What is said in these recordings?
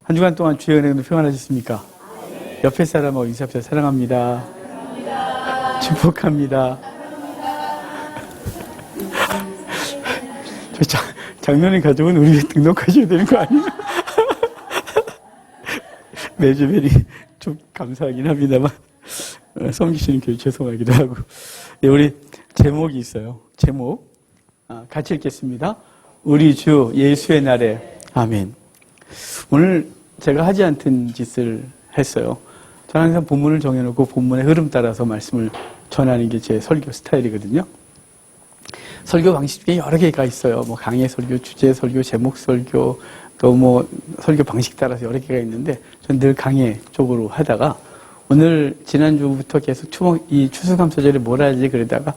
한 주간 동안 주의 은혜로 평안하셨습니까? 옆에 사람하고 인사합시다. 사랑합니다. 축복합니다. 저 장로님 가족은 우리 등록하셔야 되는 거 아니에요? 매주 매일 좀 감사하긴 합니다만 섬기시는 교회 죄송하기도 하고. 네, 우리 제목이 있어요. 제목 같이 읽겠습니다. 우리 주 예수의 날에 아멘. 오늘 제가 하지 않던 짓을 했어요. 저는 항상 본문을 정해놓고 본문의 흐름 따라서 말씀을 전하는 게 제 설교 스타일이거든요. 설교 방식 중에 여러 개가 있어요. 뭐 강의 설교, 주제 설교, 제목 설교, 또 뭐 설교 방식 따라서 여러 개가 있는데 저는 늘 강의 쪽으로 하다가 오늘 지난주부터 계속 이 추수감사절에 뭘 하지 그러다가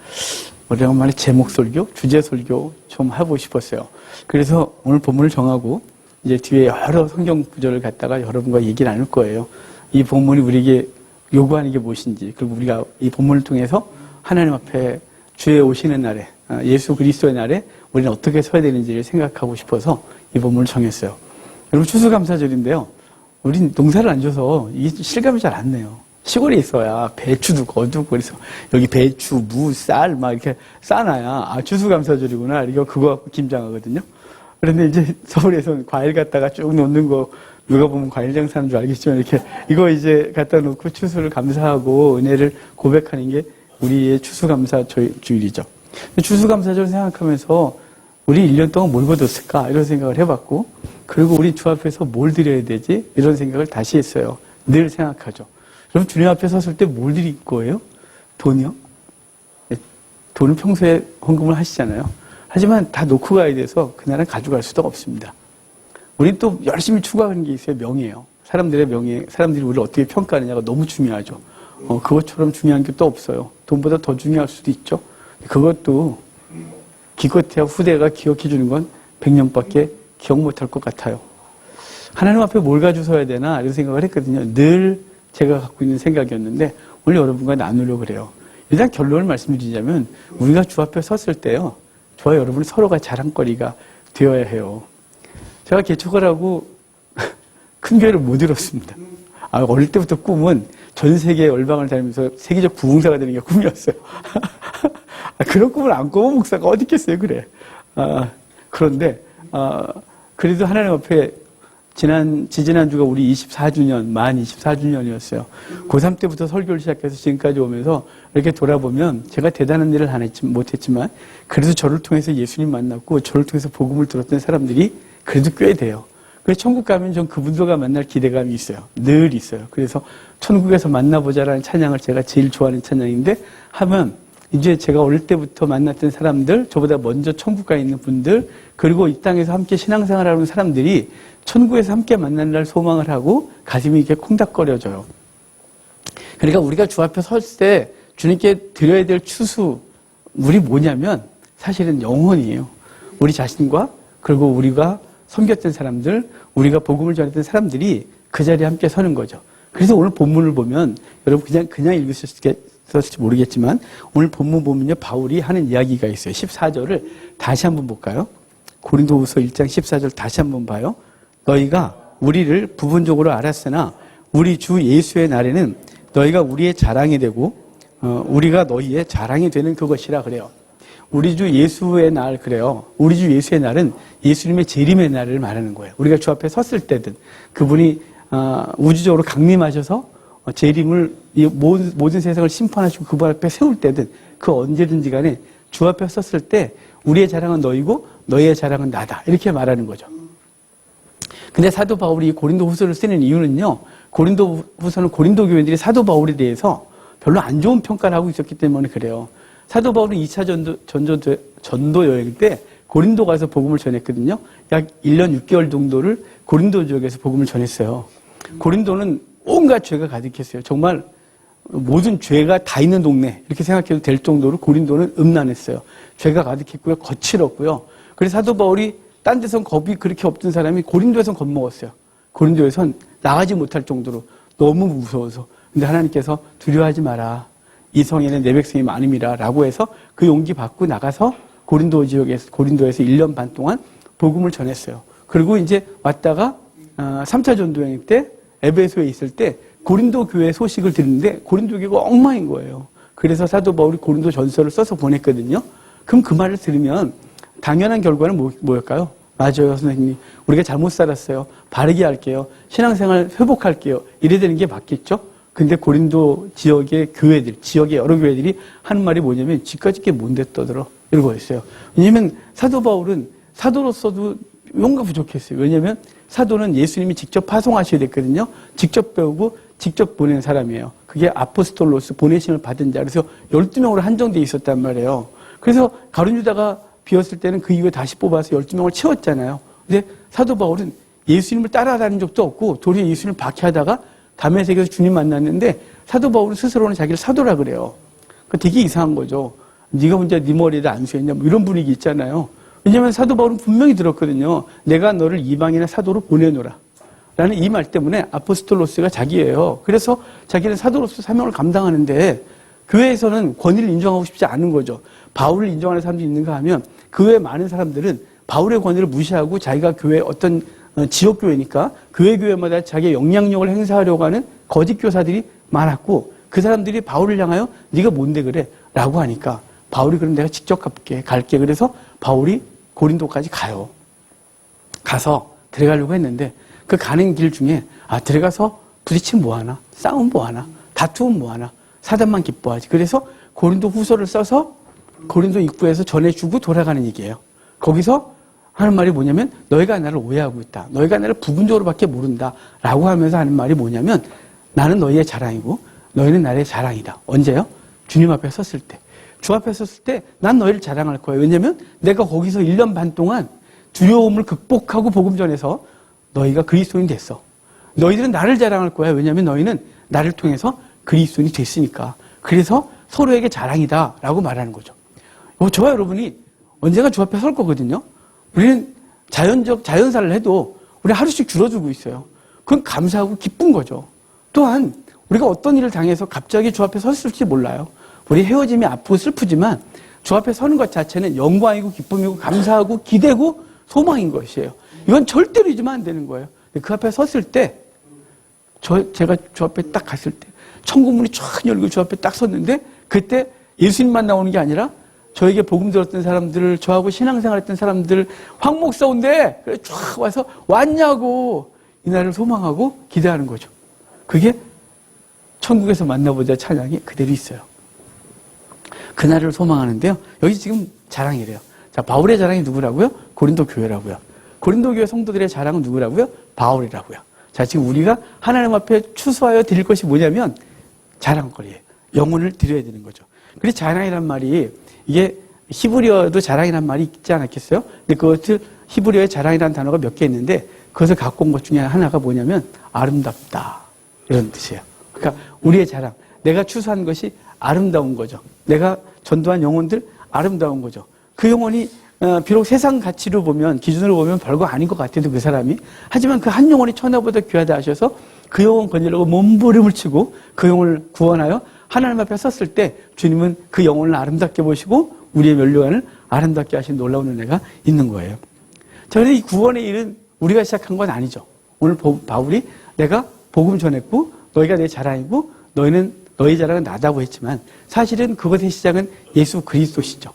오래간만에 제목 설교, 주제 설교 좀 하고 싶었어요. 그래서 오늘 본문을 정하고 이제 뒤에 여러 성경 구절을 갖다가 여러분과 얘기를 나눌 거예요. 이 본문이 우리에게 요구하는 게 무엇인지, 그리고 우리가 이 본문을 통해서 하나님 앞에 주의 오시는 날에, 예수 그리스도의 날에 우리는 어떻게 서야 되는지를 생각하고 싶어서 이 본문을 정했어요. 여러분 추수감사절인데요. 우린 농사를 안 줘서 이게 실감이 잘 안 나요. 시골에 있어야 배추도 거두고 그래서 여기 배추, 무, 쌀 막 이렇게 싸놔야 추수감사절이구나. 이거 그거 갖고 김장하거든요. 그런데 이제 서울에서는 과일 갖다가 쭉 놓는 거 누가 보면 과일 장사하는 줄 알겠지만 이렇게 이거 이제 갖다 놓고 추수를 감사하고 은혜를 고백하는 게 우리의 추수감사 주일이죠. 추수감사절 생각하면서 우리 1년 동안 뭘 거뒀을까 이런 생각을 해봤고, 그리고 우리 주 앞에서 뭘 드려야 되지 이런 생각을 다시 했어요. 늘 생각하죠. 그럼 주님 앞에 섰을 때 뭘 드릴 거예요? 돈이요? 돈은 평소에 헌금을 하시잖아요. 하지만 다 놓고 가야 돼서 그날은 가져갈 수도 없습니다. 우린 또 열심히 추구하는 게 있어요. 명예예요. 사람들의 명예, 사람들이 우리를 어떻게 평가하느냐가 너무 중요하죠. 그것처럼 중요한 게 또 없어요. 돈보다 더 중요할 수도 있죠. 그것도 기껏해야 후대가 기억해 주는 건 100년밖에 기억 못할 것 같아요. 하나님 앞에 뭘 가지고 서야 되나 이런 생각을 했거든요. 늘 제가 갖고 있는 생각이었는데 오늘 여러분과 나누려고 그래요. 일단 결론을 말씀드리자면 우리가 주 앞에 섰을 때요, 저와 여러분 서로가 자랑거리가 되어야 해요. 제가 개척을 하고 큰 교회를 못 이뤘습니다. 어릴 때부터 꿈은 전 세계 열방을 다니면서 세계적 부흥사가 되는 게 꿈이었어요. 그런 꿈을 안 꿔본 목사가 어디 있겠어요, 그래. 그런데 그래도 하나님 앞에 지지난주가 우리 24주년, 만 24주년이었어요. 고3 때부터 설교를 시작해서 지금까지 오면서 이렇게 돌아보면 제가 대단한 일을 못했지만 그래도 저를 통해서 예수님 만났고 저를 통해서 복음을 들었던 사람들이 그래도 꽤 돼요. 그래서 천국 가면 전 그분들과 만날 기대감이 있어요. 늘 있어요. 그래서 천국에서 만나보자라는 찬양을 제가 제일 좋아하는 찬양인데 하면 이제 제가 어릴 때부터 만났던 사람들, 저보다 먼저 천국 가 있는 분들, 그리고 이 땅에서 함께 신앙생활을 하는 사람들이 천국에서 함께 만나는 날 소망을 하고 가슴이 이렇게 콩닥거려져요. 그러니까 우리가 주 앞에 설 때 주님께 드려야 될 추수물이 뭐냐면 사실은 영혼이에요. 우리 자신과 그리고 우리가 섬겼던 사람들, 우리가 복음을 전했던 사람들이 그 자리에 함께 서는 거죠. 그래서 오늘 본문을 보면 여러분 그냥 읽으셨을지 모르겠지만 오늘 본문 보면요, 바울이 하는 이야기가 있어요. 14절을 다시 한번 볼까요? 고린도후서 1장 14절 다시 한번 봐요. 너희가 우리를 부분적으로 알았으나 우리 주 예수의 날에는 너희가 우리의 자랑이 되고 우리가 너희의 자랑이 되는 그것이라 그래요. 우리 주 예수의 날 그래요. 우리 주 예수의 날은 예수님의 재림의 날을 말하는 거예요. 우리가 주 앞에 섰을 때든 그분이 우주적으로 강림하셔서 재림을 모든 세상을 심판하시고 그분 앞에 세울 때든 그 언제든지 간에 주 앞에 섰을 때 우리의 자랑은 너희고 너희의 자랑은 나다 이렇게 말하는 거죠. 근데 사도 바울이 고린도 후서를 쓰는 이유는요, 고린도 후서는 고린도 교회들이 사도 바울에 대해서 별로 안 좋은 평가를 하고 있었기 때문에 그래요. 사도 바울은 2차 전도 여행 때 고린도 가서 복음을 전했거든요. 약 1년 6개월 정도를 고린도 지역에서 복음을 전했어요. 고린도는 온갖 죄가 가득했어요. 정말 모든 죄가 다 있는 동네 이렇게 생각해도 될 정도로 고린도는 음란했어요. 죄가 가득했고요. 거칠었고요. 그래서 사도 바울이 딴 데선 겁이 그렇게 없던 사람이 고린도에선 겁먹었어요. 고린도에선 나가지 못할 정도로 너무 무서워서. 근데 하나님께서 두려워하지 마라. 이 성에는 내 백성이 많음이라 라고 해서 그 용기 받고 나가서 고린도에서 1년 반 동안 복음을 전했어요. 그리고 이제 왔다가 3차 전도여행 때 에베소에 있을 때 고린도 교회 소식을 듣는데 고린도 교회가 엉망인 거예요. 그래서 사도 바울이 고린도 전서를 써서 보냈거든요. 그럼 그 말을 들으면 당연한 결과는 뭐였까요? 맞아요, 선생님. 우리가 잘못 살았어요. 바르게 할게요. 신앙생활 회복할게요. 이래야 되는 게 맞겠죠? 근데 고린도 지역의 교회들, 지역의 여러 교회들이 하는 말이 뭐냐면 지까지 게 뭔데 떠들어? 이러고였어요. 왜냐면 사도 바울은 사도로서도 뭔가 부족했어요. 왜냐면 사도는 예수님이 직접 파송하셔야 됐거든요. 직접 배우고 직접 보낸 사람이에요. 그게 아포스톨로스, 보내심을 받은 자. 그래서 12명으로 한정되어 있었단 말이에요. 그래서 가룟 유다가 비었을 때는 그 이후에 다시 뽑아서 12명을 채웠잖아요. 근데 사도 바울은 예수님을 따라다닌 적도 없고 도리어 예수님을 박해하다가 다메섹에서 주님 만났는데 사도 바울은 스스로는 자기를 사도라 그래요. 되게 이상한 거죠. 네가 혼자 네 머리에다 안수했냐 뭐 이런 분위기 있잖아요. 왜냐하면 사도 바울은 분명히 들었거든요. 내가 너를 이방인의 사도로 보내노라 라는 이 말 때문에 아포스톨로스가 자기예요. 그래서 자기는 사도로서 사명을 감당하는데 교회에서는 권위를 인정하고 싶지 않은 거죠. 바울을 인정하는 사람들이 있는가 하면 그 외에 많은 사람들은 바울의 권위를 무시하고 자기가 교회 어떤 지역교회니까 교회마다 자기의 영향력을 행사하려고 하는 거짓 교사들이 많았고 그 사람들이 바울을 향하여 네가 뭔데 그래? 라고 하니까 바울이 그럼 내가 직접 갈게. 그래서 바울이 고린도까지 가요. 가서 들어가려고 했는데 그 가는 길 중에 들어가서 부딪히면 뭐하나? 싸우면 뭐하나? 다투면 뭐하나? 사단만 기뻐하지. 그래서 고린도 후서를 써서 고린도 입구에서 전해주고 돌아가는 얘기예요. 거기서 하는 말이 뭐냐면 너희가 나를 오해하고 있다. 너희가 나를 부분적으로밖에 모른다. 라고 하면서 하는 말이 뭐냐면 나는 너희의 자랑이고 너희는 나의 자랑이다. 언제요? 주님 앞에 섰을 때. 주 앞에 섰을 때 난 너희를 자랑할 거예요. 왜냐면 내가 거기서 1년 반 동안 두려움을 극복하고 복음 전해서 너희가 그리스도인이 됐어. 너희들은 나를 자랑할 거야. 왜냐면 너희는 나를 통해서 그리스도인이 됐으니까. 그래서 서로에게 자랑이다 라고 말하는 거죠. 저와 여러분이 언젠가 주 앞에 설 거거든요. 우리는 자연사를 해도 우리 하루씩 줄어들고 있어요. 그건 감사하고 기쁜 거죠. 또한 우리가 어떤 일을 당해서 갑자기 주 앞에 섰을지 몰라요. 우리 헤어짐이 아프고 슬프지만 주 앞에 서는 것 자체는 영광이고 기쁨이고 감사하고 기대고 소망인 것이에요. 이건 절대로 잊으면 안 되는 거예요. 그 앞에 섰을 때 제가 주 앞에 딱 갔을 때 천국문이 쫙 열고 주 앞에 딱 섰는데 그때 예수님만 나오는 게 아니라 저에게 복음 들었던 사람들, 저하고 신앙생활 했던 사람들, 황 목사 온대! 그래 쫙 와서 왔냐고 이 날을 소망하고 기대하는 거죠. 그게 천국에서 만나보자 찬양이 그대로 있어요. 그날을 소망하는데요. 여기 지금 자랑이래요. 자, 바울의 자랑이 누구라고요? 고린도 교회라고요. 고린도 교회 성도들의 자랑은 누구라고요? 바울이라고요. 자, 지금 우리가 하나님 앞에 추수하여 드릴 것이 뭐냐면 자랑거리예요. 영혼을 드려야 되는 거죠. 그래서 자랑이란 말이 이게 히브리어도 자랑이란 말이 있지 않았겠어요? 근데 그것을 히브리어에 자랑이라는 단어가 몇 개 있는데 그것을 갖고 온 것 중에 하나가 뭐냐면 아름답다 이런 뜻이에요. 그러니까 우리의 자랑, 내가 추수한 것이 아름다운 거죠. 내가 전도한 영혼들 아름다운 거죠. 그 영혼이 비록 세상 가치로 보면 기준으로 보면 별거 아닌 것 같아도 그 사람이 하지만 그 한 영혼이 천하보다 귀하다 하셔서 그 영혼 건지려고 몸부림을 치고 그 영혼을 구원하여 하나님 앞에 섰을 때 주님은 그 영혼을 아름답게 보시고 우리의 면류관을 아름답게 하신 놀라운 은혜가 있는 거예요. 자, 그런데 이 구원의 일은 우리가 시작한 건 아니죠. 오늘 바울이 내가 복음 전했고 너희가 내 자랑이고 너희 자랑은 나다고 했지만 사실은 그것의 시작은 예수 그리스도시죠.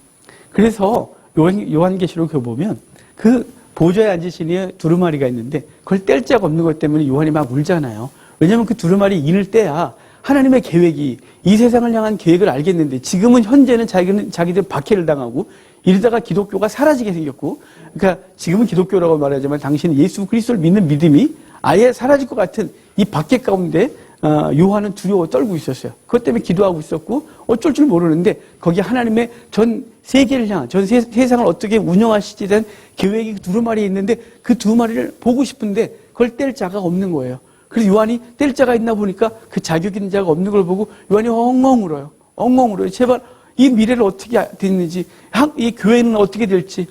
그래서 요한계시록에 보면 그 보좌에 앉으신 이의 두루마리가 있는데 그걸 뗄 자가 없는 것 때문에 요한이 막 울잖아요. 왜냐하면 그 두루마리 인을 떼야 하나님의 계획이 이 세상을 향한 계획을 알겠는데 지금은 현재는 자기들 박해를 당하고 이러다가 기독교가 사라지게 생겼고 그러니까 지금은 기독교라고 말하지만 당신은 예수 그리스도를 믿는 믿음이 아예 사라질 것 같은 이 박해 가운데 요한은 두려워 떨고 있었어요. 그것 때문에 기도하고 있었고 어쩔 줄 모르는데 거기 하나님의 전 세계를 향한 전 세상을 어떻게 운영하시지에 대한 계획이 두루마리에 있는데 그 두루마리를 보고 싶은데 그걸 뗄 자가 없는 거예요. 그래서 요한이 뗄 자가 있나 보니까 그 자격 있는 자가 없는 걸 보고 요한이 엉엉 울어요. 엉엉 울어요. 제발 이 미래를 어떻게 됐는지 이 교회는 어떻게 될지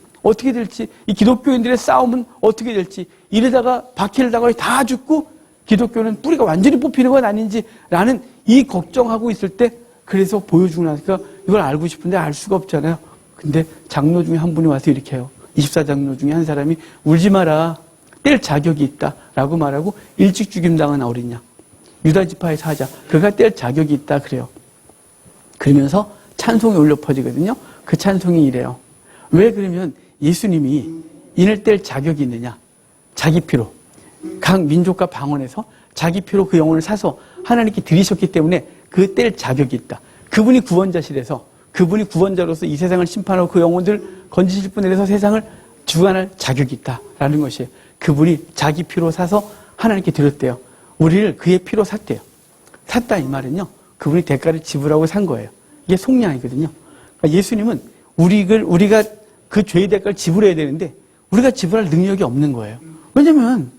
이 기독교인들의 싸움은 어떻게 될지 이러다가 박해를 당하고 다 죽고 기독교는 뿌리가 완전히 뽑히는 건 아닌지라는 이 걱정하고 있을 때 그래서 보여주고 나니까 이걸 알고 싶은데 알 수가 없잖아요. 근데 장로 중에 한 분이 와서 이렇게 해요. 24장로 중에 한 사람이 울지 마라. 뗄 자격이 있다라고 말하고 일찍 죽임당한 어린 양 유다 지파의 사자 그가 뗄 자격이 있다 그래요. 그러면서 찬송이 울려 퍼지거든요. 그 찬송이 이래요. 왜 그러면 예수님이 인을 뗄 자격이 있느냐? 자기 피로 각 민족과 방언에서 자기 피로 그 영혼을 사서 하나님께 드리셨기 때문에 그 뗄 자격이 있다. 그분이 구원자시래서 그분이 구원자로서 이 세상을 심판하고 그 영혼들 건지실 분에서 세상을 주관할 자격이 있다라는 것이에요. 그분이 자기 피로 사서 하나님께 드렸대요. 우리를 그의 피로 샀대요. 샀다 이 말은요. 그분이 대가를 지불하고 산 거예요. 이게 속량이거든요. 그러니까 예수님은 우리가 그 죄의 대가를 지불해야 되는데 우리가 지불할 능력이 없는 거예요. 왜냐면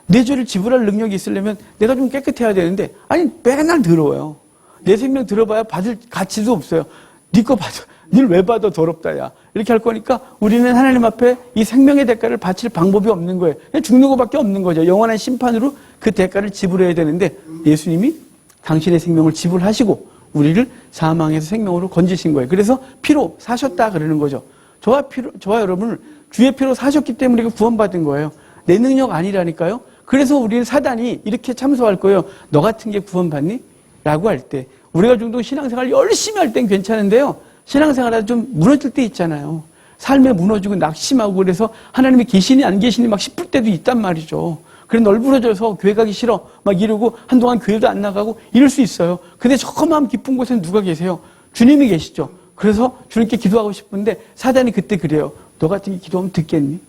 내 죄를 지불할 능력이 있으려면 내가 좀 깨끗해야 되는데 아니 맨날 더러워요. 내 생명 들어봐야 받을 가치도 없어요. 네 거 받아. 늘 왜 받아 더럽다 야. 이렇게 할 거니까 우리는 하나님 앞에 이 생명의 대가를 바칠 방법이 없는 거예요. 그냥 죽는 것밖에 없는 거죠. 영원한 심판으로 그 대가를 지불해야 되는데 예수님이 당신의 생명을 지불하시고 우리를 사망에서 생명으로 건지신 거예요. 그래서 피로 사셨다 그러는 거죠. 저와 여러분을 주의 피로 사셨기 때문에 구원받은 거예요. 내 능력 아니라니까요. 그래서 우리는 사단이 이렇게 참소할 거예요. 너 같은 게 구원받니? 라고 할 때 우리가 정도 신앙생활 열심히 할 땐 괜찮은데요. 신앙생활에 좀 무너질 때 있잖아요. 삶에 무너지고 낙심하고 그래서 하나님이 계시니 안 계시니 막 싶을 때도 있단 말이죠. 그래 널브러져서 교회 가기 싫어 막 이러고 한동안 교회도 안 나가고 이럴 수 있어요. 근데 저 마음 깊은 곳에는 누가 계세요? 주님이 계시죠. 그래서 주님께 기도하고 싶은데 사단이 그때 그래요. 너 같은 게 기도하면 듣겠니?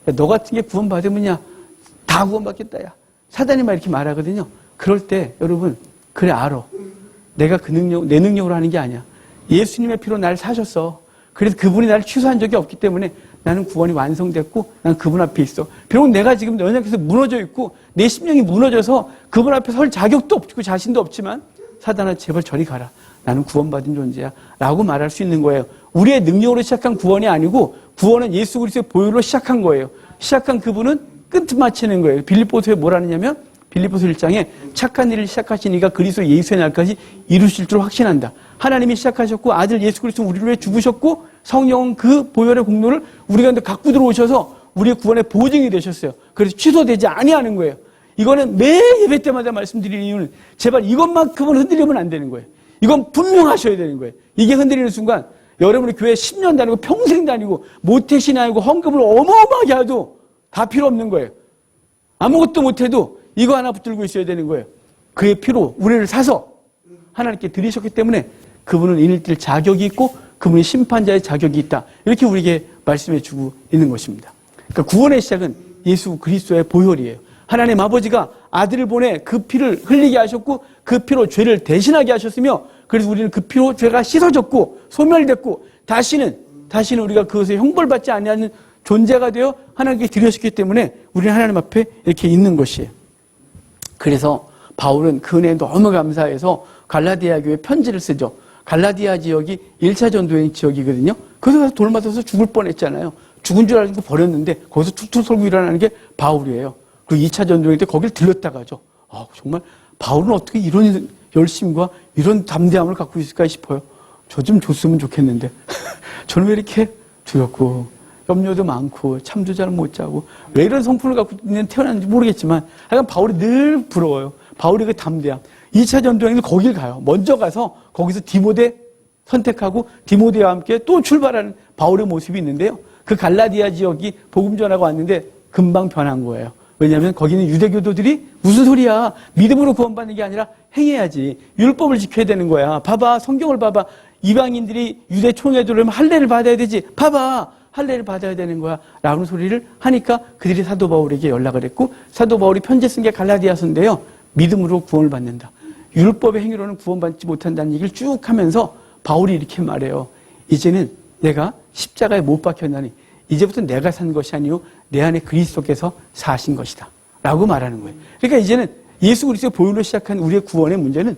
야, 너 같은 게 구원받으면야 다 구원받겠다 야. 사단이 막 이렇게 말하거든요. 그럴 때 여러분 그래 알아. 내가 그 능력 내 능력으로 하는 게 아니야. 예수님의 피로 나를 사셨어. 그래서 그분이 나를 취소한 적이 없기 때문에 나는 구원이 완성됐고 난 그분 앞에 있어. 비록 내가 지금 연약해서 무너져 있고 내 심령이 무너져서 그분 앞에 설 자격도 없고 자신도 없지만 사단아 제발 저리 가라. 나는 구원받은 존재야. 라고 말할 수 있는 거예요. 우리의 능력으로 시작한 구원이 아니고 구원은 예수 그리스도의 보혈로 시작한 거예요. 시작한 그분은 끝마치는 거예요. 빌립보서에 뭐라느냐면 빌립보서 1장에 착한 일을 시작하신 이가 그리스도 예수의 날까지 이루실 줄 확신한다. 하나님이 시작하셨고 아들 예수 그리스도 우리를 위해 죽으셨고 성령은 그 보혈의 공로를 우리 가운데 갖고 들어오셔서 우리의 구원의 보증이 되셨어요. 그래서 취소되지 아니하는 거예요. 이거는 매 예배 때마다 말씀드리는 이유는 제발 이것만큼은 흔들리면 안 되는 거예요. 이건 분명하셔야 되는 거예요. 이게 흔들리는 순간 여러분이 교회 10년 다니고 평생 다니고 모태신앙 아니고 헌금을 어마어마하게 해도 다 필요 없는 거예요. 아무것도 못해도 이거 하나 붙들고 있어야 되는 거예요. 그의 피로 우리를 사서 하나님께 드리셨기 때문에 그분은 인을 뛸 자격이 있고 그분이 심판자의 자격이 있다. 이렇게 우리에게 말씀해 주고 있는 것입니다. 그러니까 구원의 시작은 예수 그리스도의 보혈이에요. 하나님 아버지가 아들을 보내 그 피를 흘리게 하셨고 그 피로 죄를 대신하게 하셨으며 그래서 우리는 그 피로 죄가 씻어졌고 소멸됐고 다시는 우리가 그것에 형벌받지 아니하는 존재가 되어 하나님께 드렸기 때문에 우리는 하나님 앞에 이렇게 있는 것이에요. 그래서 바울은 그 은혜에 너무 감사해서 갈라디아 교회에 편지를 쓰죠. 갈라디아 지역이 1차 전도의 지역이거든요. 거기서 돌 맞아서 죽을 뻔했잖아요. 죽은 줄 알고 버렸는데 거기서 툭툭 털고 일어나는 게 바울이에요. 그리고 2차 전도회 때 거길 들렀다가 하죠. 정말 바울은 어떻게 이런 열심과 이런 담대함을 갖고 있을까 싶어요. 저 좀 줬으면 좋겠는데 저는 왜 이렇게 두렵고 염려도 많고 잠도 잘 못 자고 왜 이런 성품을 갖고 태어났는지 모르겠지만 하여간 바울이 늘 부러워요. 바울의 그 담대함. 2차 전도행도 거길 가요. 먼저 가서 거기서 디모데 선택하고 디모데와 함께 또 출발하는 바울의 모습이 있는데요. 그 갈라디아 지역이 복음 전하고 왔는데 금방 변한 거예요. 왜냐하면 거기는 유대교도들이 무슨 소리야. 믿음으로 구원받는 게 아니라 행해야지. 율법을 지켜야 되는 거야. 봐봐. 성경을 봐봐. 이방인들이 유대 총회에 들어오면 할례를 받아야 되지. 봐봐. 할례를 받아야 되는 거야. 라는 소리를 하니까 그들이 사도 바울에게 연락을 했고 사도 바울이 편지 쓴 게 갈라디아서인데요. 믿음으로 구원을 받는다. 율법의 행위로는 구원받지 못한다는 얘기를 쭉 하면서 바울이 이렇게 말해요. 이제는 내가 십자가에 못 박혔나니 이제부터 내가 산 것이 아니요 내 안에 그리스도께서 사신 것이다. 라고 말하는 거예요. 그러니까 이제는 예수 그리스도의 보혈로 시작한 우리의 구원의 문제는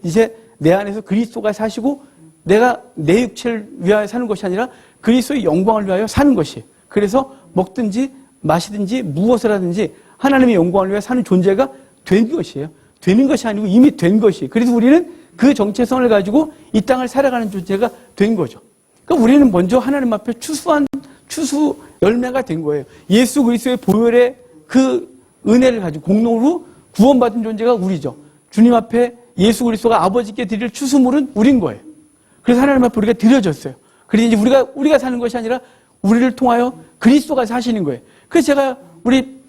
이제 내 안에서 그리스도가 사시고 내가 내 육체를 위하여 사는 것이 아니라 그리스도의 영광을 위하여 사는 것이에요. 그래서 먹든지 마시든지 무엇을 하든지 하나님의 영광을 위하여 사는 존재가 된 것이에요. 되는 것이 아니고 이미 된 것이에요. 그래서 우리는 그 정체성을 가지고 이 땅을 살아가는 존재가 된 거죠. 그러니까 우리는 먼저 하나님 앞에 추수의 열매가 된 거예요. 예수 그리스도의 보혈의 그 은혜를 가지고 공로로 구원받은 존재가 우리죠. 주님 앞에 예수 그리스도가 아버지께 드릴 추수물은 우린 거예요. 그래서 하나님 앞에 우리가 드려졌어요. 그래서 이제 우리가 사는 것이 아니라 우리를 통하여 그리스도가 사시는 거예요. 그래서 제가 우리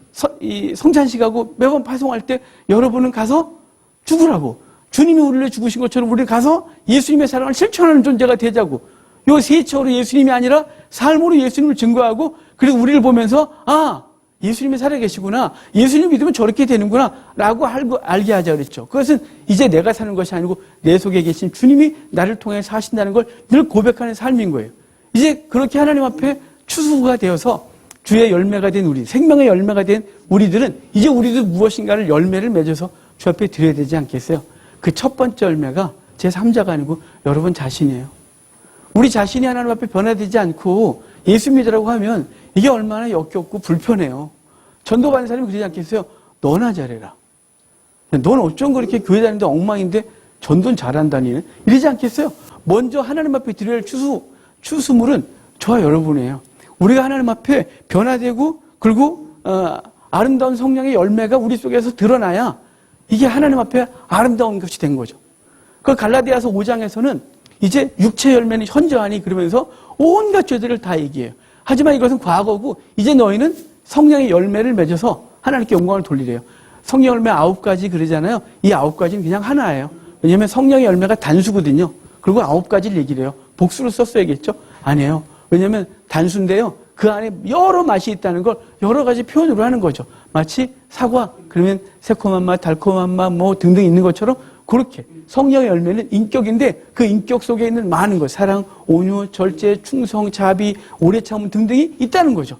성찬식하고 매번 파송할 때 여러분은 가서 죽으라고. 주님이 우리를 죽으신 것처럼 우리는 가서 예수님의 사랑을 실천하는 존재가 되자고. 요 세처로 예수님이 아니라 삶으로 예수님을 증거하고 그리고 우리를 보면서 예수님이 살아계시구나. 예수님 믿으면 저렇게 되는구나. 라고 알게 하자 그랬죠. 그것은 이제 내가 사는 것이 아니고 내 속에 계신 주님이 나를 통해 사신다는 걸 늘 고백하는 삶인 거예요. 이제 그렇게 하나님 앞에 추수가 되어서 주의 열매가 된 우리, 생명의 열매가 된 우리들은 이제 우리도 무엇인가를 열매를 맺어서 주 앞에 드려야 되지 않겠어요? 그 첫 번째 열매가 제 3자가 아니고 여러분 자신이에요. 우리 자신이 하나님 앞에 변화되지 않고 예수 믿으라고 하면 이게 얼마나 역겹고 불편해요. 전도받는 사람이 그러지 않겠어요? 너나 잘해라. 넌 어쩜 그렇게 교회 다니는데 엉망인데 전도는 잘한다니. 이러지 않겠어요? 먼저 하나님 앞에 드려야 할 추수물은 저와 여러분이에요. 우리가 하나님 앞에 변화되고 그리고 아름다운 성령의 열매가 우리 속에서 드러나야 이게 하나님 앞에 아름다운 것이 된 거죠. 그 갈라디아서 5장에서는 이제 육체 열매는 현저하니 그러면서 온갖 죄들을 다 얘기해요. 하지만 이것은 과거고 이제 너희는 성령의 열매를 맺어서 하나님께 영광을 돌리래요. 성령 열매 9가지 그러잖아요. 이 9가지는 그냥 하나예요. 왜냐하면 성령의 열매가 단수거든요. 그리고 9가지를 얘기를 해요. 복수로 썼어야겠죠? 아니에요. 왜냐하면 단수인데요. 그 안에 여러 맛이 있다는 걸 여러 가지 표현으로 하는 거죠. 마치 사과, 그러면 새콤한 맛, 달콤한 맛, 뭐 등등 있는 것처럼 그렇게 성령의 열매는 인격인데 그 인격 속에 있는 많은 것, 사랑, 온유, 절제, 충성, 자비, 오래 참음 등등이 있다는 거죠.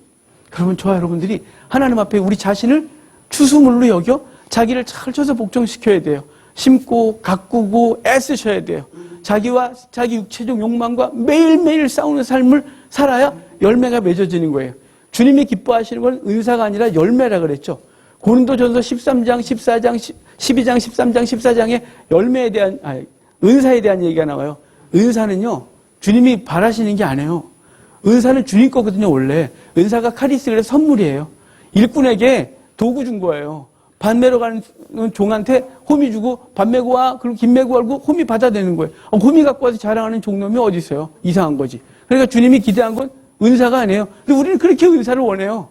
그러면 저와 여러분들이 하나님 앞에 우리 자신을 추수물로 여겨 자기를 잘 쳐서 복종시켜야 돼요. 심고 가꾸고 애쓰셔야 돼요. 자기와 자기 육체적 욕망과 매일매일 싸우는 삶을 살아야 열매가 맺어지는 거예요. 주님이 기뻐하시는 건 은사가 아니라 열매라 그랬죠. 고린도전서 13장, 14장, 12장, 13장, 14장에 열매에 대한, 은사에 대한 얘기가 나와요. 은사는요, 주님이 바라시는 게 아니에요. 은사는 주님 거거든요, 원래. 은사가 카리스, 그래서 선물이에요. 일꾼에게 도구 준 거예요. 밭 메러 가는 종한테 호미 주고 밭 메고 와, 그리고 김 메고 가고 호미 받아내는 거예요. 호미 갖고 와서 자랑하는 종놈이 어디 있어요? 이상한 거지. 그러니까 주님이 기대한 건 은사가 아니에요. 근데 우리는 그렇게 은사를 원해요.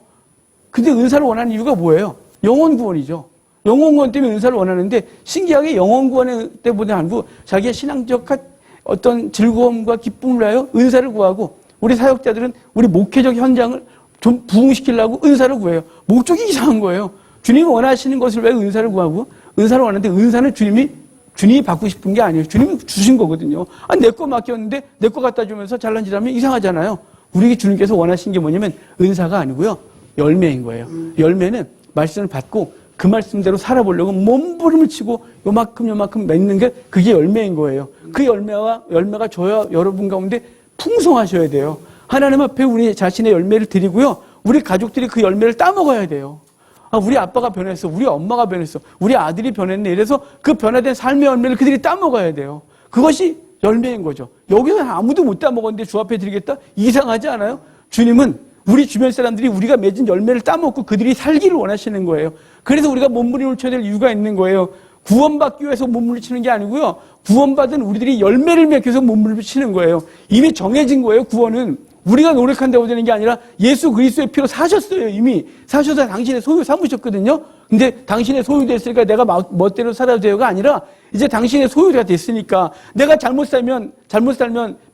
근데 은사를 원하는 이유가 뭐예요? 영혼 구원이죠. 영혼 구원 때문에 은사를 원하는데 신기하게 영혼 구원의 때보다 아니고 자기의 신앙적 어떤 즐거움과 기쁨을 위하여 은사를 구하고 우리 사역자들은 우리 목회적 현장을 좀 부흥시키려고 은사를 구해요. 목적이 이상한 거예요. 주님이 원하시는 것을 왜 은사를 구하고 은사를 원하는데 은사는 주님이 받고 싶은 게 아니에요. 주님이 주신 거거든요. 내 거 맡겼는데 내 거 갖다 주면서 잘난 짓 하면 이상하잖아요. 우리 주님께서 원하신 게 뭐냐면 은사가 아니고요. 열매인 거예요. 열매는 말씀을 받고 그 말씀대로 살아보려고 몸부림을 치고 요만큼 맺는 게 그게 열매인 거예요. 그 열매가 저와 여러분 가운데 풍성하셔야 돼요. 하나님 앞에 우리 자신의 열매를 드리고요. 우리 가족들이 그 열매를 따먹어야 돼요. 우리 아빠가 변했어. 우리 엄마가 변했어. 우리 아들이 변했네. 이래서 그 변화된 삶의 열매를 그들이 따먹어야 돼요. 그것이 열매인 거죠. 여기서 아무도 못 따먹었는데 주 앞에 드리겠다? 이상하지 않아요? 주님은 우리 주변 사람들이 우리가 맺은 열매를 따먹고 그들이 살기를 원하시는 거예요. 그래서 우리가 몸부림을 쳐야 될 이유가 있는 거예요. 구원받기 위해서 몸부림을 치는 게 아니고요. 구원받은 우리들이 열매를 맺기 위해서 몸부림을 치는 거예요. 이미 정해진 거예요. 구원은. 우리가 노력한다고 되는 게 아니라 예수 그리스도의 피로 사셨어요. 이미 사셔서 당신의 소유 삼으셨거든요. 근데 당신의 소유 됐으니까 내가 멋대로 살아도 돼요가 아니라 이제 당신의 소유가 됐으니까 내가 잘못 살면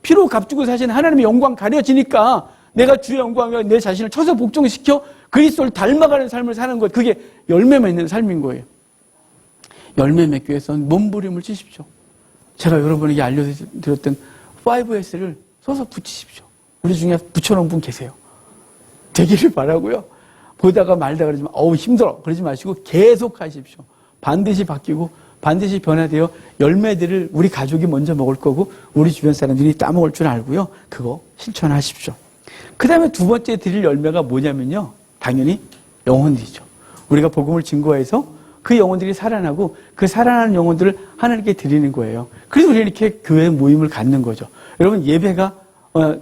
피로 값주고 사신 하나님의 영광 가려지니까 내가 주의 영광을 내 자신을 쳐서 복종시켜 그리스도를 닮아가는 삶을 사는 것, 그게 열매 맺는 삶인 거예요. 열매 맺기 위해서는 몸부림을 치십시오. 제가 여러분에게 알려드렸던 5S를 써서 붙이십시오. 우리 중에 붙여놓은 분 계세요. 되기를 바라고요. 보다가 말다 그러지 마. 힘들어. 그러지 마시고 계속 하십시오. 반드시 바뀌고 반드시 변화되어 열매들을 우리 가족이 먼저 먹을 거고 우리 주변 사람들이 따먹을 줄 알고요. 그거 실천하십시오. 그 다음에 두 번째 드릴 열매가 뭐냐면요. 당연히 영혼들이죠. 우리가 복음을 증거해서 그 영혼들이 살아나고 그 살아나는 영혼들을 하나님께 드리는 거예요. 그래서 우리는 이렇게 교회 모임을 갖는 거죠. 여러분 예배가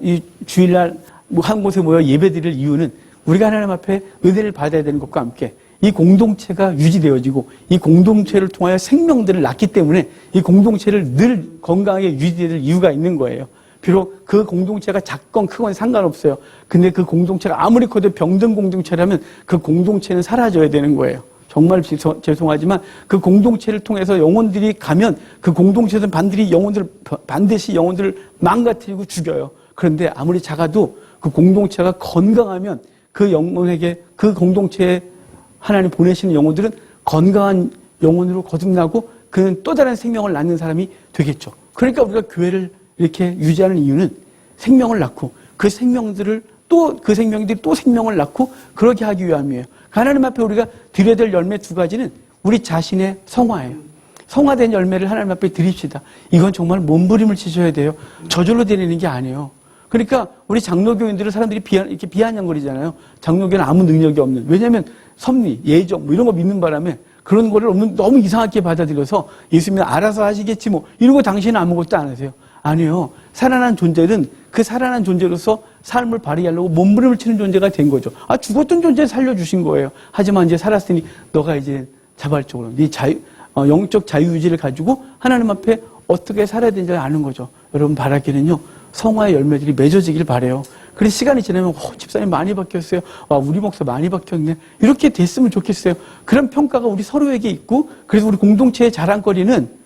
이 주일날 한 곳에 모여 예배 드릴 이유는 우리가 하나님 앞에 은혜를 받아야 되는 것과 함께 이 공동체가 유지되어지고 이 공동체를 통하여 생명들을 낳기 때문에 이 공동체를 늘 건강하게 유지될 이유가 있는 거예요. 비록 그 공동체가 작건 크건 상관없어요. 근데 그 공동체가 아무리 커도 병든 공동체라면 그 공동체는 사라져야 되는 거예요. 정말 죄송하지만 그 공동체를 통해서 영혼들이 가면 그 공동체에서는 반드시 영혼들을 망가뜨리고 죽여요. 그런데 아무리 작아도 그 공동체가 건강하면 그 영혼에게 그 공동체에 하나님 보내시는 영혼들은 건강한 영혼으로 거듭나고 그는 또 다른 생명을 낳는 사람이 되겠죠. 그러니까 우리가 교회를 이렇게 유지하는 이유는 생명을 낳고 그 생명들이 또 생명을 낳고 그렇게 하기 위함이에요. 하나님 앞에 우리가 드려야 될 열매 두 가지는 우리 자신의 성화예요. 성화된 열매를 하나님 앞에 드립시다. 이건 정말 몸부림을 치셔야 돼요. 저절로 되는 게 아니에요. 그러니까 우리 장로교인들은 사람들이 이렇게 비아냥거리잖아요. 장로교는 아무 능력이 없는. 왜냐하면 섭리, 예정 이런 거 믿는 바람에 그런 거를 너무 이상하게 받아들여서 예수님은 알아서 하시겠지 이러고 당신은 아무것도 안 하세요. 아니요. 살아난 존재는 그 살아난 존재로서 삶을 발휘하려고 몸부림을 치는 존재가 된 거죠. 죽었던 존재 살려주신 거예요. 하지만 이제 살았으니 너가 이제 자발적으로 네 영적 자유유지를 가지고 하나님 앞에 어떻게 살아야 되는지 아는 거죠. 여러분 바라기는요. 성화의 열매들이 맺어지길 바래요. 그래서 시간이 지나면 집사님 많이 바뀌었어요. 우리 목사 많이 바뀌었네. 이렇게 됐으면 좋겠어요. 그런 평가가 우리 서로에게 있고 그래서 우리 공동체의 자랑거리는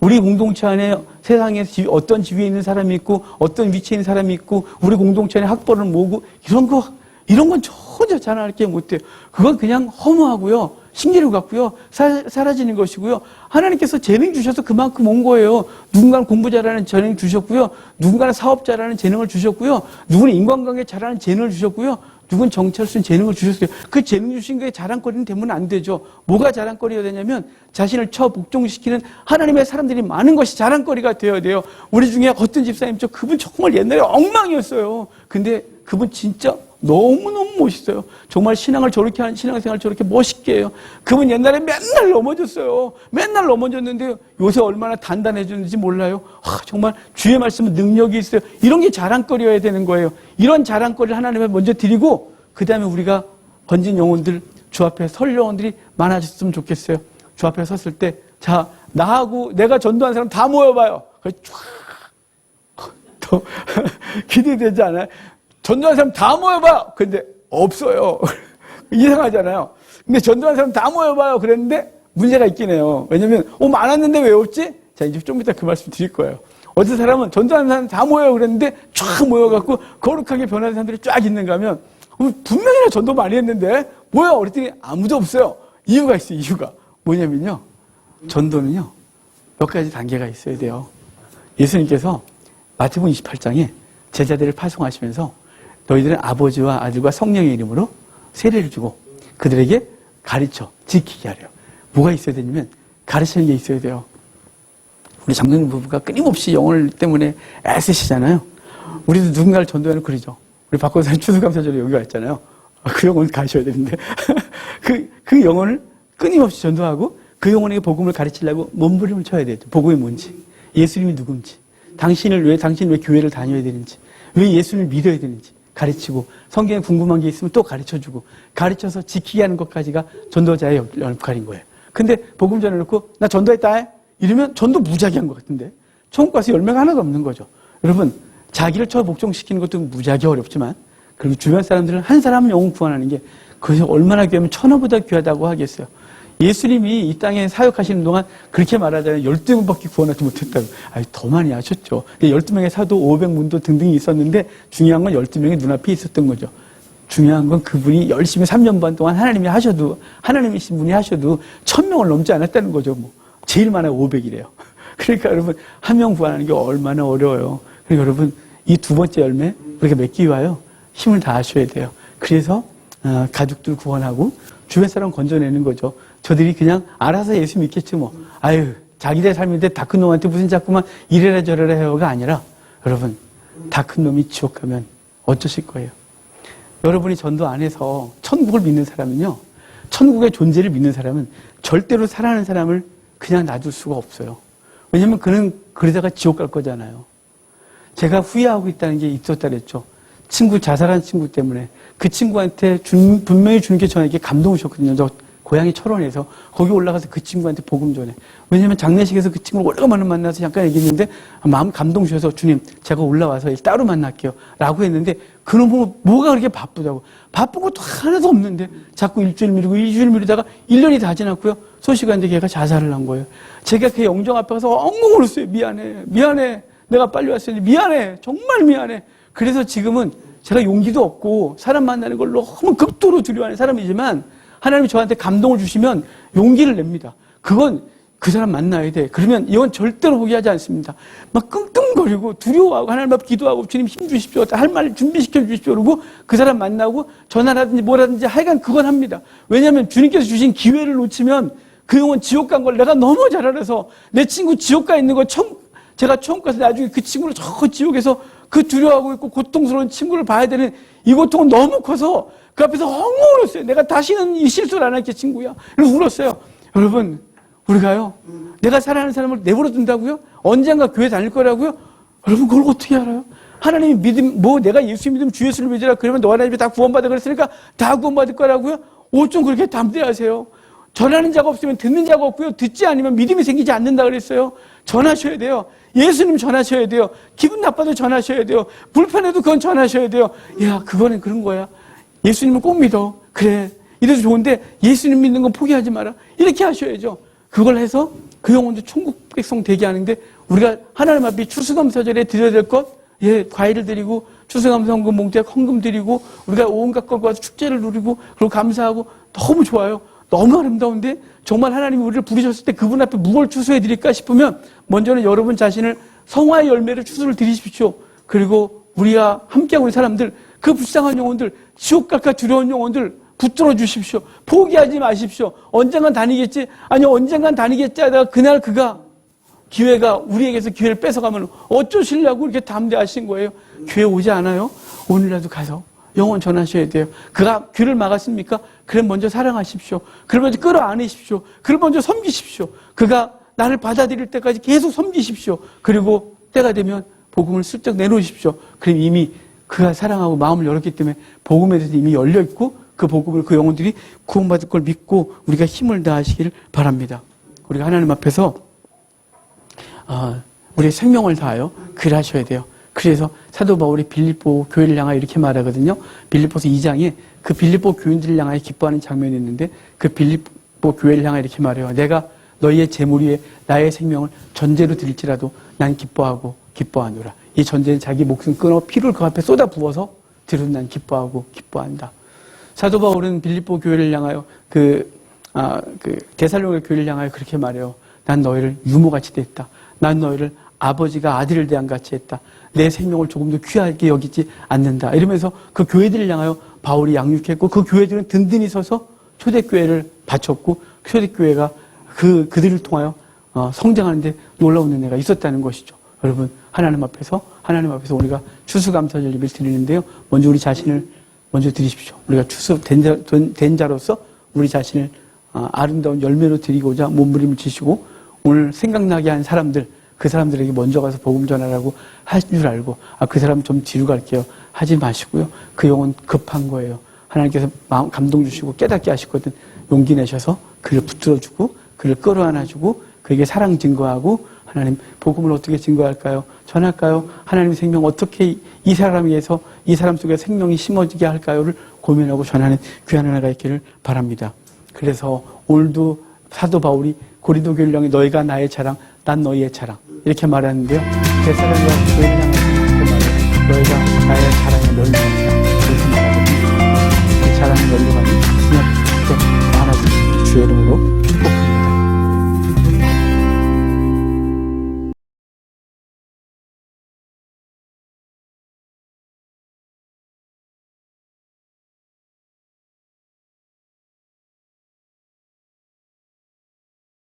우리 공동체 안에 세상에 어떤 지위에 있는 사람이 있고 어떤 위치에 있는 사람이 있고 우리 공동체 안에 학벌을 모으고 이런 건 전혀 자랑할 게 못돼요. 그건 그냥 허무하고요. 신기루 같고요. 사라지는 것이고요. 하나님께서 재능 주셔서 그만큼 온 거예요. 누군가는 공부 잘하는 재능 주셨고요. 누군가는 사업 잘하는 재능을 주셨고요. 누구는 인간관계 잘하는 재능을 주셨고요. 누군 정치할 수 있는 재능을 주셨어요. 그 재능 주신 거에 자랑거리는 되면 안 되죠. 뭐가 자랑거리가 되냐면 자신을 복종시키는 하나님의 사람들이 많은 것이 자랑거리가 되어야 돼요. 우리 중에 어떤 집사님 그분 정말 옛날에 엉망이었어요. 근데 그분 진짜 너무너무 멋있어요. 정말 신앙생활 저렇게 멋있게 해요. 그분 옛날에 맨날 넘어졌어요. 맨날 넘어졌는데 요새 얼마나 단단해졌는지 몰라요. 정말 주의 말씀은 능력이 있어요. 이런 게 자랑거리여야 되는 거예요. 이런 자랑거리를 하나님에 먼저 드리고 그 다음에 우리가 건진 영혼들 주 앞에 설 영혼들이 많아졌으면 좋겠어요. 주 앞에 섰을 때 나하고 내가 전도한 사람 다 모여봐요. 더 기대되지 않아요? 전도한 사람 다 모여봐요. 근데 없어요. 이상하잖아요. 근데 전도한 사람 다 모여봐요. 그랬는데 문제가 있긴 해요. 왜냐면 많았는데 왜 없지? 자, 이제 좀 이따 그 말씀 드릴 거예요. 어떤 사람은 전도하는 사람 다 모여요. 그랬는데 쫙 모여갖고 거룩하게 변하는 사람들이 쫙 있는가 하면 분명히 전도 많이 했는데 뭐야? 그랬더니 아무도 없어요. 이유가 있어요. 이유가. 뭐냐면요. 전도는요. 몇 가지 단계가 있어야 돼요. 예수님께서 마태복음 28장에 제자들을 파송하시면서 너희들은 아버지와 아들과 성령의 이름으로 세례를 주고 그들에게 가르쳐 지키게 하래요. 뭐가 있어야 되냐면 가르치는 게 있어야 돼요. 우리 장로님 부부가 끊임없이 영혼 때문에 애쓰시잖아요. 우리도 누군가를 전도하는 그러죠. 우리 박건선 추수감사절에 여기 왔잖아요. 그 영혼 가셔야 되는데 그 영혼을 끊임없이 전도하고 그 영혼에게 복음을 가르치려고 몸부림을 쳐야 돼요. 복음이 뭔지, 예수님이 누군지, 당신 왜 교회를 다녀야 되는지, 왜 예수님을 믿어야 되는지 가르치고 성경에 궁금한 게 있으면 또 가르쳐주고 가르쳐서 지키게 하는 것까지가 전도자의 역할인 거예요. 근데 복음 전해놓고 나 전도했다 이러면 전도 무지하게 한 것 같은데 천국 가서 열매가 하나도 없는 거죠. 여러분 자기를 복종시키는 것도 무지하게 어렵지만 그리고 주변 사람들은 한 사람 영혼 구원하는 게 그것이 얼마나 귀하면 천하보다 귀하다고 하겠어요. 예수님이 이 땅에 사역하시는 동안 그렇게 말하자면 12분밖에 구원하지 못했다고. 더 많이 하셨죠. 12명의 사도, 500문도 등등이 있었는데 중요한 건 12명의 눈앞에 있었던 거죠. 중요한 건 그분이 열심히 3년 반 동안 하나님이신 분이 하셔도 1000명을 넘지 않았다는 거죠. 제일 많아야 500이래요. 그러니까 여러분, 한 명 구원하는 게 얼마나 어려워요. 그러니까 여러분, 이 두 번째 열매, 우리가 맺기 위하여 힘을 다하셔야 돼요. 그래서 가족들 구원하고 주변 사람 건져내는 거죠. 저들이 그냥 알아서 예수 믿겠지 자기네 삶인데 다 큰 놈한테 무슨 자꾸만 이래라 저래라 해요가 아니라 여러분 다 큰 놈이 지옥 가면 어쩌실 거예요? 여러분이 전도 안 해서 천국을 믿는 사람은요. 천국의 존재를 믿는 사람은 절대로 살아가는 사람을 그냥 놔둘 수가 없어요. 왜냐면 그는 그러다가 지옥 갈 거잖아요. 제가 후회하고 있다는 게 있었다 그랬죠. 자살한 친구 때문에 그 친구한테 분명히 주님께 저에게 감동을 주셨거든요. 저 고향이 철원에서 거기 올라가서 그 친구한테 복음 전해. 왜냐면 장례식에서 그 친구를 오래간만에 만나서 잠깐 얘기했는데 마음 감동 주셔서 주님 제가 올라와서 따로 만날게요 라고 했는데 그놈 보고 뭐가 그렇게 바쁘다고. 바쁜 것도 하나도 없는데 자꾸 일주일 미루고 일주일 미루다가 1년이 다 지났고요. 소식한테 걔가 자살을 한 거예요. 제가 그 영정 앞에 가서 엉엉 울었어요. 미안해 내가 빨리 왔으니 미안해 정말 미안해. 그래서 지금은 제가 용기도 없고 사람 만나는 걸 너무 극도로 두려워하는 사람이지만 하나님이 저한테 감동을 주시면 용기를 냅니다. 그건 그 사람 만나야 돼. 그러면 이건 절대로 포기하지 않습니다. 막 끙끙거리고 두려워하고 하나님 앞에 기도하고 주님 힘 주십시오. 할 말 준비시켜 주십시오. 그러고 그 사람 만나고 전화라든지 뭐라든지 하여간 그건 합니다. 왜냐하면 주님께서 주신 기회를 놓치면 그 영혼 지옥 간 걸 내가 너무 잘 알아서 내 친구 지옥 가 있는 거 제가 처음 가서 나중에 그 친구를 저 지옥에서 그 두려워하고 있고 고통스러운 친구를 봐야 되는 이 고통은 너무 커서 그 앞에서 엉엉 울었어요. 내가 다시는 이 실수를 안 할게 친구야. 그래서 울었어요. 여러분 우리가요 내가 사랑하는 사람을 내버려 둔다고요? 언젠가 교회 다닐 거라고요? 여러분 그걸 어떻게 알아요? 하나님이 내가 예수 믿으면 주 예수를 믿으라 그러면 너와 나 집에 다 구원받아 그랬으니까 다 구원받을 거라고요? 어쩜 그렇게 담대하세요? 전하는 자가 없으면 듣는 자가 없고요. 듣지 않으면 믿음이 생기지 않는다 그랬어요. 전하셔야 돼요. 예수님 전하셔야 돼요. 기분 나빠도 전하셔야 돼요. 불편해도 그건 전하셔야 돼요. 야 그거는 그런 거야. 예수님은 꼭 믿어. 그래 이래서 좋은데 예수님 믿는 건 포기하지 마라. 이렇게 하셔야죠. 그걸 해서 그 영혼도 천국 백성 되게 하는데 우리가 하나님 앞에 추수감사절에 드려야 될 것, 과일을 드리고 추수감사 헌금 봉투에 헌금 드리고 우리가 온갖 걸 와서 축제를 누리고 그리고 감사하고 너무 좋아요. 너무 아름다운데 정말 하나님이 우리를 부르셨을 때 그분 앞에 무엇을 추수해 드릴까 싶으면 먼저는 여러분 자신을 성화의 열매를 추수를 드리십시오. 그리고 우리가 함께하고 있는 사람들, 그 불쌍한 영혼들, 지옥 갈까 두려운 영혼들 붙들어 주십시오. 포기하지 마십시오. 언젠간 다니겠지? 아니 언젠간 다니겠지 하다가 그날 기회가 우리에게서 기회를 뺏어가면 어쩌시려고 이렇게 담대하신 거예요. 교회 오지 않아요? 오늘이라도 가서 영혼 전하셔야 돼요. 그가 귀를 막았습니까? 그럼 먼저 사랑하십시오. 그를 먼저 끌어안으십시오. 그를 먼저 섬기십시오. 그가 나를 받아들일 때까지 계속 섬기십시오. 그리고 때가 되면 복음을 슬쩍 내놓으십시오. 그럼 이미 그가 사랑하고 마음을 열었기 때문에 복음에 대해서 이미 열려있고 그 복음을 그 영혼들이 구원받을 걸 믿고 우리가 힘을 다하시기를 바랍니다. 우리가 하나님 앞에서 우리의 생명을 다하여 글하셔야 돼요. 그래서 사도 바울이 빌립보 교회를 향하여 이렇게 말하거든요. 빌립보서 2장에 그 빌립보 교인들을 향하여 기뻐하는 장면이 있는데 그 빌립보 교회를 향하여 이렇게 말해요. 내가 너희의 재물 위에 나의 생명을 전제로 드릴지라도 난 기뻐하고 기뻐하노라. 이 전제는 자기 목숨 끊어 피를 그 앞에 쏟아 부어서 들은 난 기뻐하고 기뻐한다. 사도 바울은 빌립보 교회를 향하여 데살로니가 교회를 향하여 그렇게 말해요. 난 너희를 유모같이 대했다. 난 너희를 아버지가 아들을 대한 같이 했다. 내 생명을 조금 더 귀하게 여기지 않는다. 이러면서 그 교회들을 향하여 바울이 양육했고 그 교회들은 든든히 서서 초대교회를 바쳤고 초대교회가 그들을 통하여 성장하는데 놀라운 은혜가 있었다는 것이죠. 여러분 하나님 앞에서 우리가 추수감사절 예배를 드리는데요. 먼저 우리 자신을 먼저 드리십시오. 우리가 추수된 자로서 우리 자신을 아름다운 열매로 드리고자 몸부림을 치시고 오늘 생각나게 한 사람들 그 사람들에게 먼저 가서 복음 전하라고 할 줄 알고 그 사람 좀 뒤로 갈게요 하지 마시고요. 그 영혼 급한 거예요. 하나님께서 마음 감동 주시고 깨닫게 하시거든. 용기 내셔서 그를 붙들어주고 그를 끌어안아주고 그에게 사랑 증거하고 하나님 복음을 어떻게 증거할까요? 전할까요? 하나님의 생명 어떻게 이 사람 위해서 이 사람 속에 생명이 심어지게 할까요를 고민하고 전하는 귀한 하나가 있기를 바랍니다. 그래서 오늘도 사도 바울이 고린도 교회를 향해 너희가 나의 자랑 난 너희의 자랑 이렇게 말하는데요. 데살로니가 교회를 향해